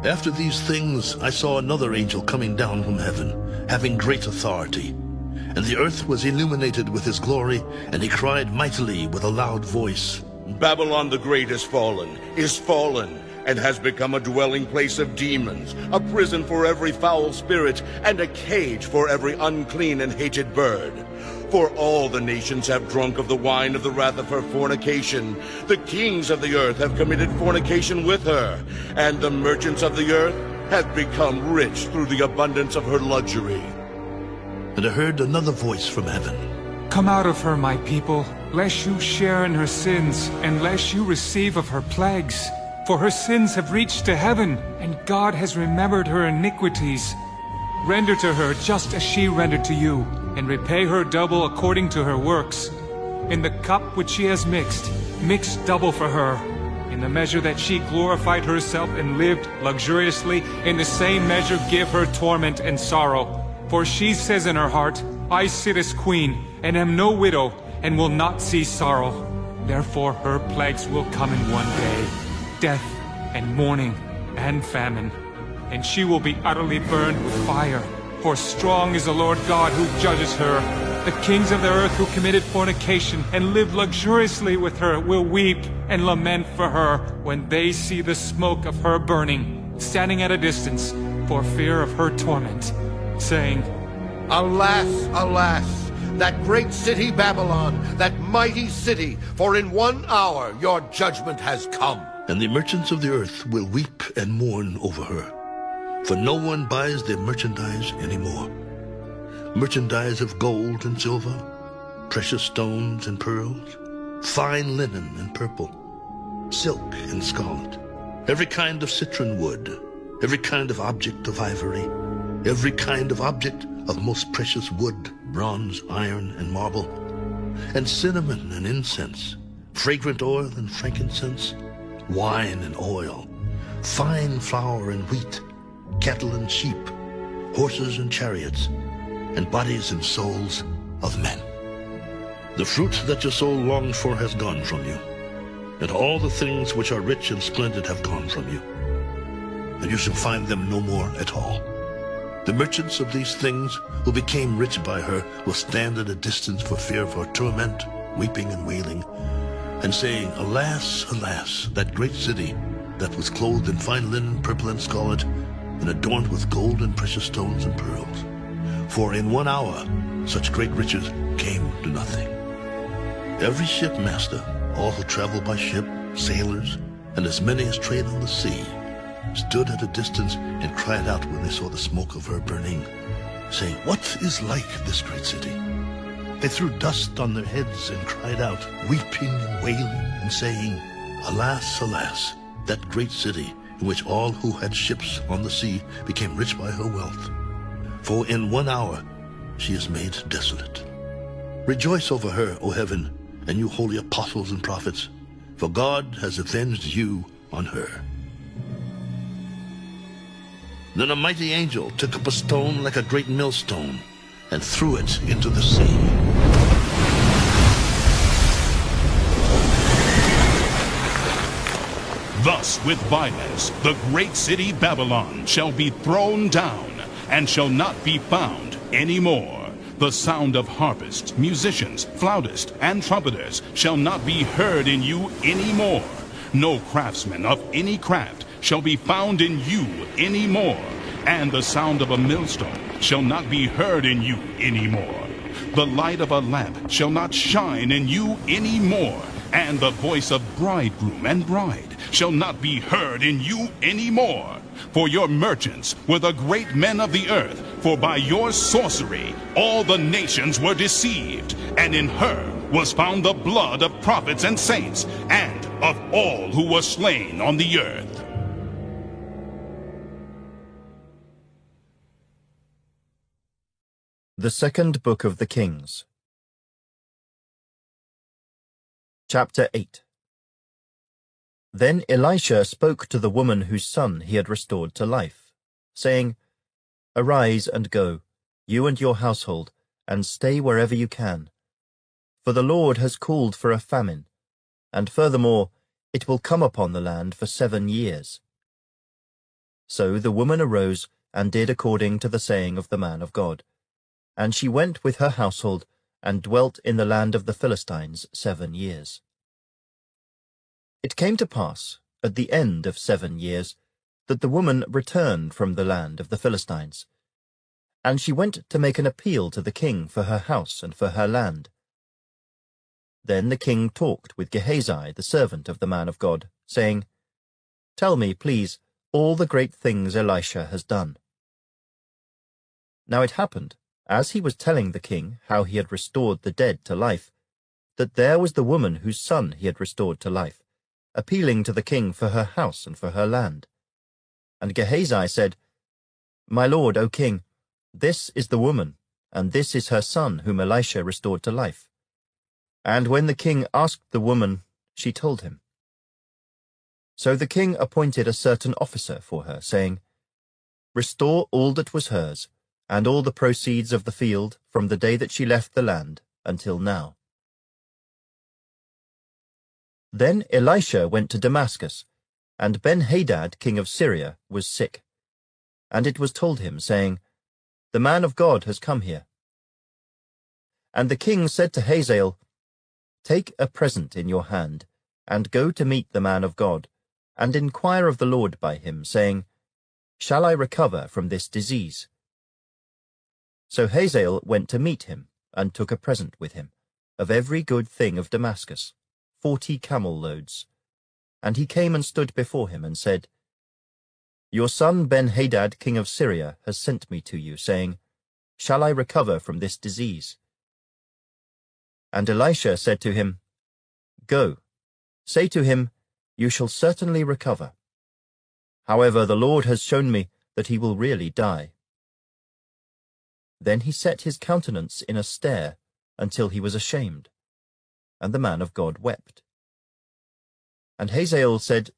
After these things I saw another angel coming down from heaven, having great authority. And the earth was illuminated with his glory, and he cried mightily with a loud voice, Babylon the Great is fallen, and has become a dwelling place of demons, a prison for every foul spirit, and a cage for every unclean and hated bird. For all the nations have drunk of the wine of the wrath of her fornication. The kings of the earth have committed fornication with her, and the merchants of the earth have become rich through the abundance of her luxury. And I heard another voice from heaven. Come out of her, my people, lest you share in her sins, and lest you receive of her plagues. For her sins have reached to heaven, and God has remembered her iniquities. Render to her just as she rendered to you, and repay her double according to her works. In the cup which she has mix double for her. In the measure that she glorified herself and lived luxuriously, in the same measure give her torment and sorrow. For she says in her heart, I sit as queen, and am no widow, and will not see sorrow. Therefore her plagues will come in one day, death and mourning and famine. And she will be utterly burned with fire. For strong is the Lord God who judges her. The kings of the earth who committed fornication and lived luxuriously with her will weep and lament for her when they see the smoke of her burning, standing at a distance for fear of her torment, saying, Alas, alas, that great city Babylon, that mighty city, for in 1 hour your judgment has come. And the merchants of the earth will weep and mourn over her, for no one buys their merchandise anymore. Merchandise of gold and silver, precious stones and pearls, fine linen and purple, silk and scarlet, every kind of citron wood, every kind of object of ivory, every kind of object of most precious wood, bronze, iron, and marble, and cinnamon and incense, fragrant oil and frankincense, wine and oil, fine flour and wheat, cattle and sheep, horses and chariots, and bodies and souls of men. The fruit that your soul longed for has gone from you, and all the things which are rich and splendid have gone from you, and you shall find them no more at all. The merchants of these things who became rich by her will stand at a distance for fear of her torment, weeping and wailing, and saying, Alas, alas, that great city that was clothed in fine linen, purple and scarlet, and adorned with gold and precious stones and pearls. For in 1 hour such great riches came to nothing. Every shipmaster, all who travel by ship, sailors, and as many as trade on the sea, stood at a distance and cried out when they saw the smoke of her burning, saying, What is like this great city? They threw dust on their heads and cried out, weeping and wailing, and saying, Alas, alas, that great city, in which all who had ships on the sea became rich by her wealth. For in 1 hour she is made desolate. Rejoice over her, O heaven, and you holy apostles and prophets, for God has avenged you on her. Then a mighty angel took up a stone like a great millstone and threw it into the sea. Thus with violence the great city Babylon shall be thrown down, and shall not be found any more. The sound of harpists, musicians, flautists, and trumpeters shall not be heard in you any more. No craftsman of any craft shall be found in you any more, and the sound of a millstone shall not be heard in you any more. The light of a lamp shall not shine in you any more, and the voice of bridegroom and bride shall not be heard in you any more. For your merchants were the great men of the earth, for by your sorcery all the nations were deceived, and in her was found the blood of prophets and saints, and of all who were slain on the earth. The Second Book of the Kings. Chapter 8. Then Elisha spoke to the woman whose son he had restored to life, saying, Arise and go, you and your household, and stay wherever you can. For the Lord has called for a famine, and furthermore, it will come upon the land for 7 years. So the woman arose and did according to the saying of the man of God. And she went with her household and dwelt in the land of the Philistines 7 years. It came to pass, at the end of 7 years, that the woman returned from the land of the Philistines. And she went to make an appeal to the king for her house and for her land. Then the king talked with Gehazi, the servant of the man of God, saying, "Tell me, please, all the great things Elisha has done." Now it happened, as he was telling the king how he had restored the dead to life, that there was the woman whose son he had restored to life, appealing to the king for her house and for her land. And Gehazi said, "My lord, O king, this is the woman, and this is her son whom Elisha restored to life." And when the king asked the woman, she told him. So the king appointed a certain officer for her, saying, "Restore all that was hers, and all the proceeds of the field from the day that she left the land until now." Then Elisha went to Damascus, and Ben-Hadad king of Syria was sick. And it was told him, saying, "The man of God has come here." And the king said to Hazael, "Take a present in your hand, and go to meet the man of God, and inquire of the Lord by him, saying, Shall I recover from this disease?" So Hazael went to meet him, and took a present with him, of every good thing of Damascus, 40 camel loads. And he came and stood before him, and said, "Your son Ben-Hadad king of Syria has sent me to you, saying, Shall I recover from this disease? And Elisha said to him, Go, say to him, You shall certainly recover. However, the Lord has shown me that he will really die." Then he set his countenance in a stare until he was ashamed, and the man of God wept. And Hazael said,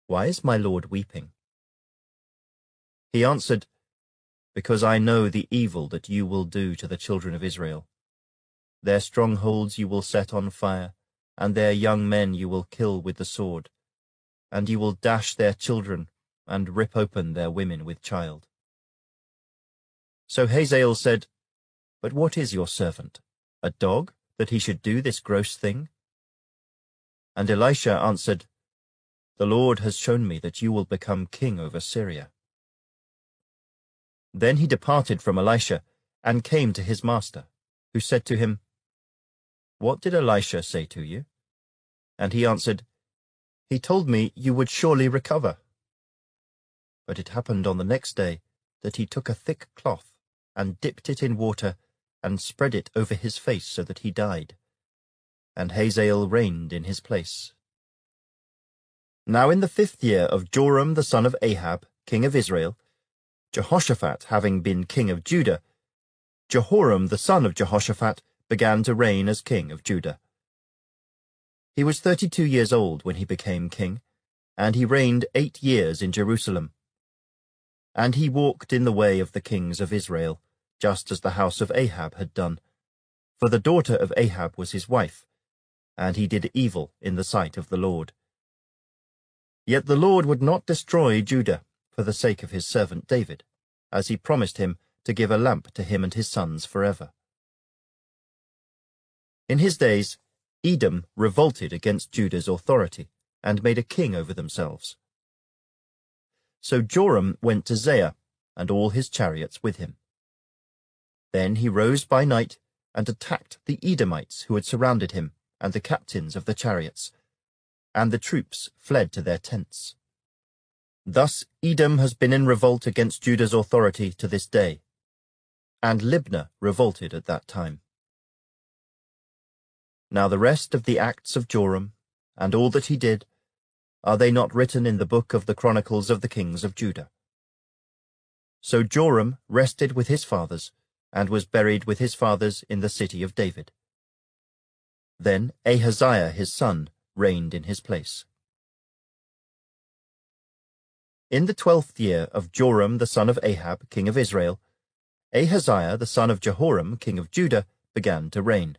"Why is my lord weeping?" He answered, "Because I know the evil that you will do to the children of Israel. Their strongholds you will set on fire, and their young men you will kill with the sword, and you will dash their children and rip open their women with child." So Hazael said, "But what is your servant, a dog, that he should do this gross thing?" And Elisha answered, "The Lord has shown me that you will become king over Syria." Then he departed from Elisha, and came to his master, who said to him, "What did Elisha say to you?" And he answered, "He told me you would surely recover." But it happened on the next day that he took a thick cloth, and dipped it in water, and spread it over his face so that he died. And Hazael reigned in his place. Now in the 5th year of Joram the son of Ahab, king of Israel, Jehoshaphat having been king of Judah, Jehoram the son of Jehoshaphat began to reign as king of Judah. He was 32 years old when he became king, and he reigned 8 years in Jerusalem. And he walked in the way of the kings of Israel, just as the house of Ahab had done, for the daughter of Ahab was his wife, and he did evil in the sight of the Lord. Yet the Lord would not destroy Judah for the sake of his servant David, as he promised him to give a lamp to him and his sons forever. In his days, Edom revolted against Judah's authority, and made a king over themselves. So Joram went to Zair, and all his chariots with him. Then he rose by night, and attacked the Edomites who had surrounded him, and the captains of the chariots, and the troops fled to their tents. Thus Edom has been in revolt against Judah's authority to this day, and Libnah revolted at that time. Now the rest of the acts of Joram, and all that he did, are they not written in the book of the Chronicles of the kings of Judah? So Joram rested with his fathers, and was buried with his fathers in the city of David. Then Ahaziah his son reigned in his place. In the 12th year of Joram the son of Ahab, king of Israel, Ahaziah the son of Jehoram, king of Judah, began to reign.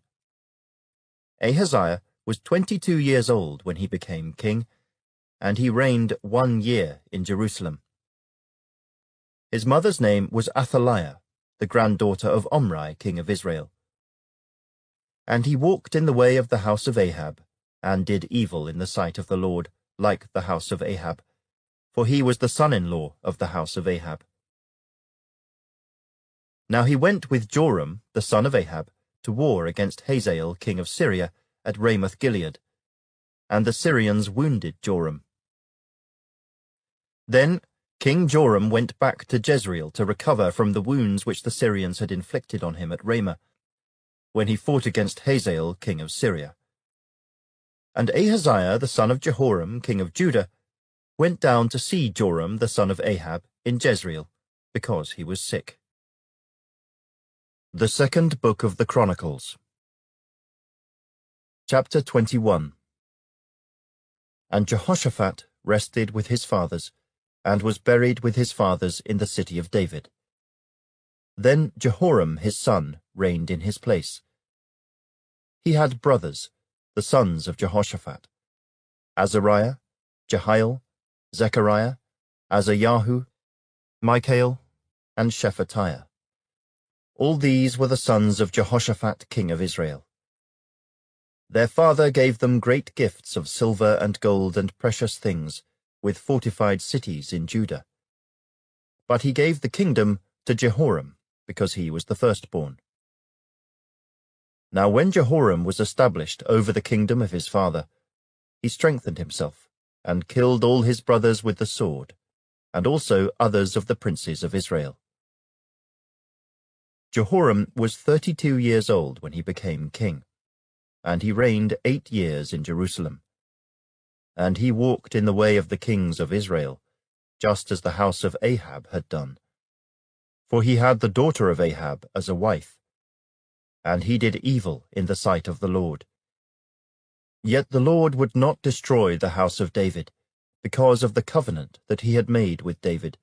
Ahaziah was 22 years old when he became king, and he reigned 1 year in Jerusalem. His mother's name was Athaliah, the granddaughter of Omri, king of Israel. And he walked in the way of the house of Ahab, and did evil in the sight of the Lord, like the house of Ahab, for he was the son-in-law of the house of Ahab. Now he went with Joram, the son of Ahab, to war against Hazael, king of Syria, at Ramoth-Gilead, and the Syrians wounded Joram. Then King Joram went back to Jezreel to recover from the wounds which the Syrians had inflicted on him at Ramah, when he fought against Hazael, king of Syria. And Ahaziah, the son of Jehoram, king of Judah, went down to see Joram, the son of Ahab, in Jezreel, because he was sick. The Second Book of the Chronicles. Chapter 21. And Jehoshaphat rested with his fathers, and was buried with his fathers in the city of David. Then Jehoram his son reigned in his place. He had brothers, the sons of Jehoshaphat: Azariah, Jehiel, Zechariah, Azayahu, Michael, and Shephatiah. All these were the sons of Jehoshaphat king of Israel. Their father gave them great gifts of silver and gold and precious things, with fortified cities in Judah. But he gave the kingdom to Jehoram, because he was the firstborn. Now when Jehoram was established over the kingdom of his father, he strengthened himself, and killed all his brothers with the sword, and also others of the princes of Israel. Jehoram was 32 years old when he became king, and he reigned 8 years in Jerusalem. And he walked in the way of the kings of Israel, just as the house of Ahab had done. For he had the daughter of Ahab as a wife, and he did evil in the sight of the Lord. Yet the Lord would not destroy the house of David, because of the covenant that he had made with David,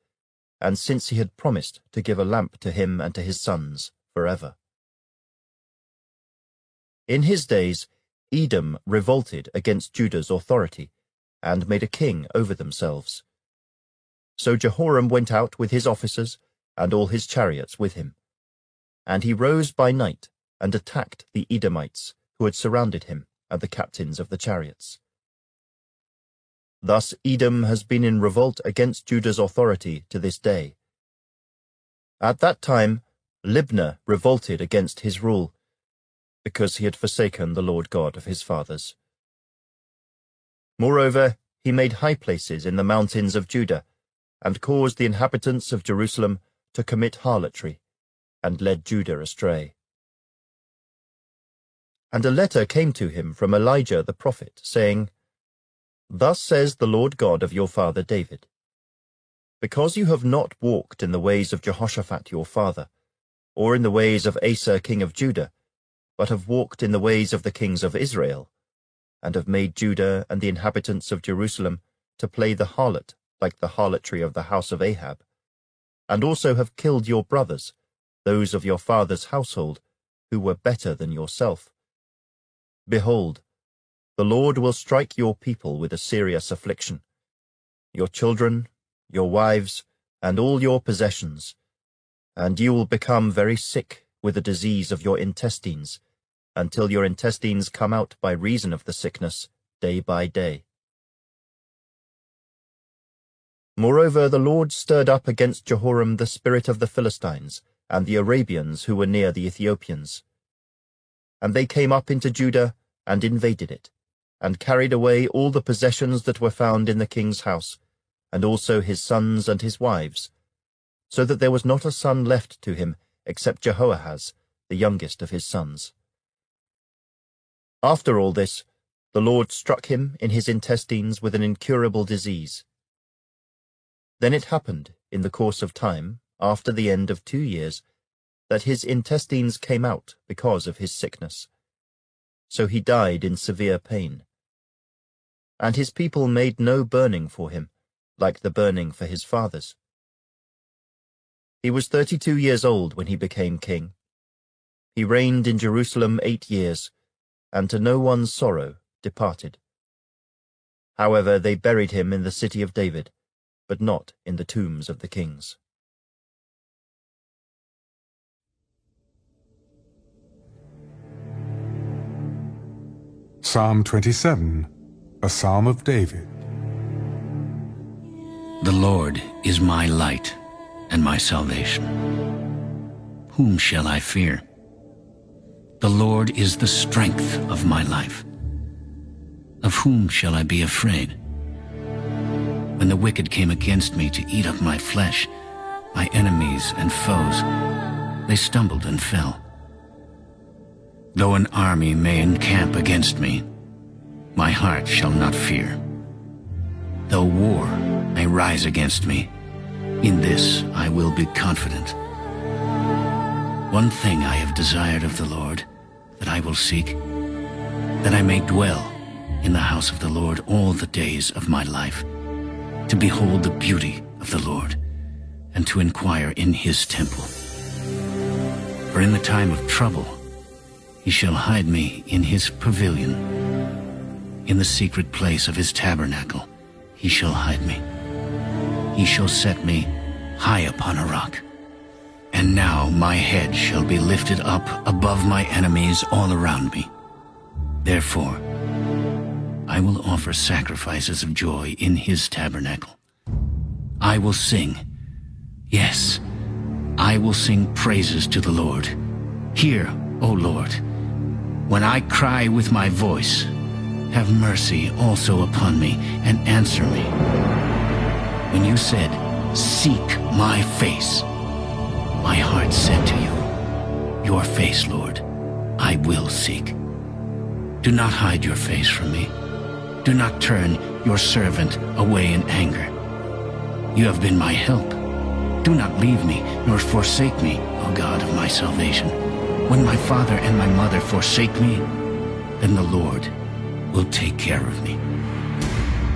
and since he had promised to give a lamp to him and to his sons forever. In his days Edom revolted against Judah's authority, and made a king over themselves. So Jehoram went out with his officers, and all his chariots with him. And he rose by night, and attacked the Edomites, who had surrounded him, and the captains of the chariots. Thus Edom has been in revolt against Judah's authority to this day. At that time Libnah revolted against his rule, because he had forsaken the Lord God of his fathers. Moreover, he made high places in the mountains of Judah, and caused the inhabitants of Jerusalem to commit harlotry, and led Judah astray. And a letter came to him from Elijah the prophet, saying, Thus says the Lord God of your father David, Because you have not walked in the ways of Jehoshaphat your father, or in the ways of Asa king of Judah, but have walked in the ways of the kings of Israel, and have made Judah and the inhabitants of Jerusalem to play the harlot like the harlotry of the house of Ahab, and also have killed your brothers, those of your father's household, who were better than yourself. Behold, the Lord will strike your people with a serious affliction, your children, your wives, and all your possessions, and you will become very sick with the disease of your intestines, until your intestines come out by reason of the sickness, day by day. Moreover, the Lord stirred up against Jehoram the spirit of the Philistines, and the Arabians who were near the Ethiopians. And they came up into Judah, and invaded it, and carried away all the possessions that were found in the king's house, and also his sons and his wives, so that there was not a son left to him, except Jehoahaz, the youngest of his sons. After all this, the Lord struck him in his intestines with an incurable disease. Then it happened, in the course of time, after the end of 2 years, that his intestines came out because of his sickness. So he died in severe pain. And his people made no burning for him, like the burning for his fathers. He was 32 years old when he became king. He reigned in Jerusalem 8 years, and to no one's sorrow departed. However, they buried him in the city of David, but not in the tombs of the kings. Psalm 27, a psalm of David. The Lord is my light and my salvation. Whom shall I fear? The Lord is the strength of my life. Of whom shall I be afraid? When the wicked came against me to eat up my flesh, my enemies and foes, they stumbled and fell. Though an army may encamp against me, my heart shall not fear. Though war may rise against me, in this I will be confident. One thing I have desired of the Lord, that I will seek, that I may dwell in the house of the Lord all the days of my life, to behold the beauty of the Lord, and to inquire in his temple. For in the time of trouble he shall hide me in his pavilion. In the secret place of his tabernacle he shall hide me. He shall set me high upon a rock. And now my head shall be lifted up above my enemies all around me. Therefore, I will offer sacrifices of joy in his tabernacle. I will sing, yes, I will sing praises to the Lord. Hear, O Lord, when I cry with my voice, have mercy also upon me and answer me. When you said, seek my face, my heart said to you, your face, Lord, I will seek. Do not hide your face from me. Do not turn your servant away in anger. You have been my help. Do not leave me, nor forsake me, O God of my salvation. When my father and my mother forsake me, then the Lord will take care of me.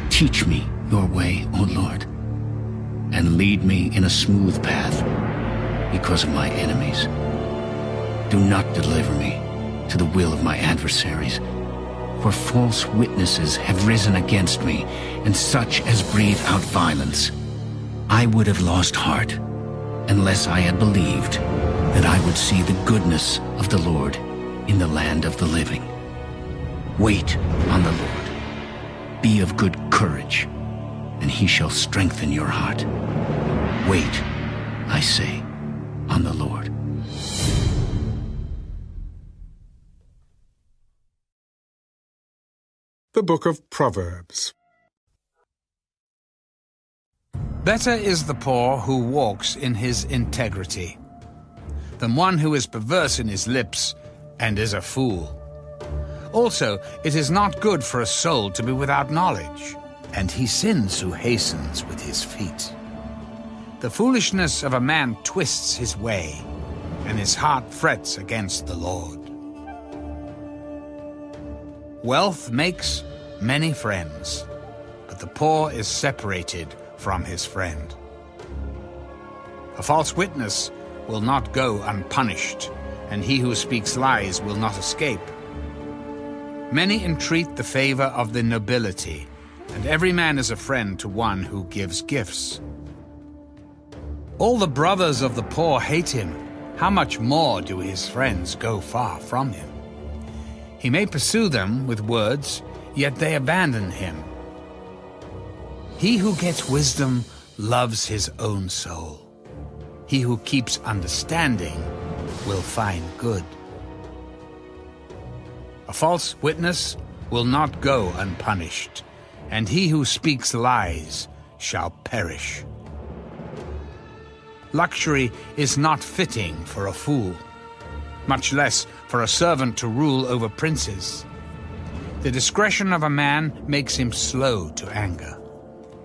Teach me your way, O Lord, and lead me in a smooth path because of my enemies. Do not deliver me to the will of my adversaries, for false witnesses have risen against me, and such as breathe out violence. I would have lost heart unless I had believed that I would see the goodness of the Lord in the land of the living. Wait on the Lord. Be of good courage, and he shall strengthen your heart. Wait, I say, on the Lord. The Book of Proverbs. Better is the poor who walks in his integrity than one who is perverse in his lips and is a fool. Also, it is not good for a soul to be without knowledge, and he sins who hastens with his feet. The foolishness of a man twists his way, and his heart frets against the Lord. Wealth makes many friends, but the poor is separated from his friend. A false witness will not go unpunished, and he who speaks lies will not escape. Many entreat the favor of the nobility, and every man is a friend to one who gives gifts. All the brothers of the poor hate him. How much more do his friends go far from him? He may pursue them with words, yet they abandon him. He who gets wisdom loves his own soul. He who keeps understanding will find good. A false witness will not go unpunished, and he who speaks lies shall perish. Luxury is not fitting for a fool, much less for a servant to rule over princes. The discretion of a man makes him slow to anger,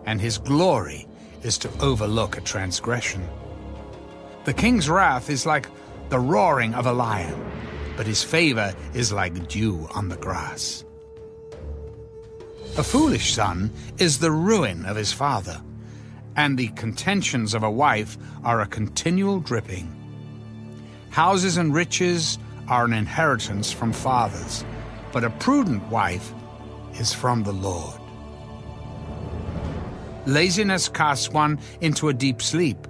and his glory is to overlook a transgression. The king's wrath is like the roaring of a lion, but his favor is like dew on the grass. A foolish son is the ruin of his father, and the contentions of a wife are a continual dripping. Houses and riches are an inheritance from fathers, but a prudent wife is from the Lord. Laziness casts one into a deep sleep,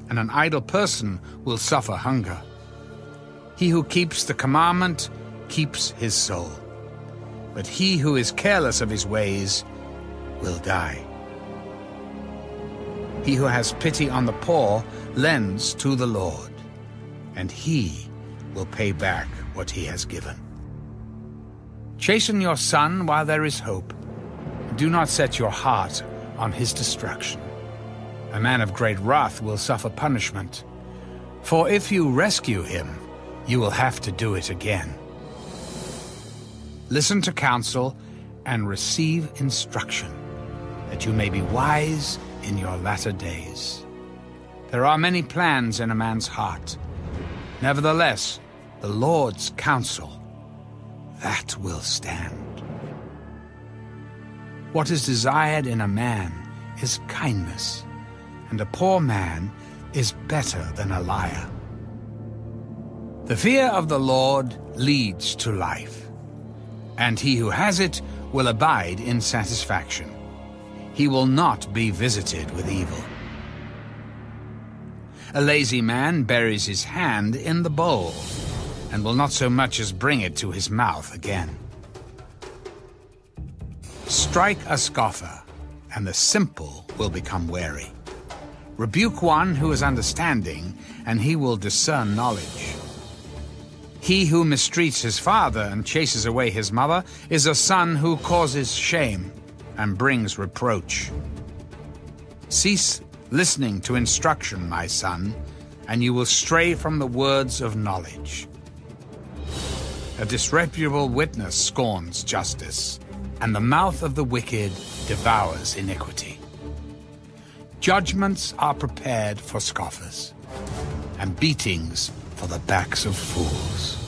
and an idle person will suffer hunger. He who keeps the commandment keeps his soul, but he who is careless of his ways will die. He who has pity on the poor lends to the Lord, and he will pay back what he has given. Chasten your son while there is hope. Do not set your heart on his destruction. A man of great wrath will suffer punishment, for if you rescue him, you will have to do it again. Listen to counsel and receive instruction, that you may be wise in your latter days. There are many plans in a man's heart. Nevertheless, the Lord's counsel, that will stand. What is desired in a man is kindness, and a poor man is better than a liar. The fear of the Lord leads to life, and he who has it will abide in satisfaction. He will not be visited with evil. A lazy man buries his hand in the bowl, and will not so much as bring it to his mouth again. Strike a scoffer, and the simple will become wary. Rebuke one who is understanding, and he will discern knowledge. He who mistreats his father and chases away his mother is a son who causes shame and brings reproach. Cease listening to instruction, my son, and you will stray from the words of knowledge. A disreputable witness scorns justice, and the mouth of the wicked devours iniquity. Judgments are prepared for scoffers, and beatings for the backs of fools.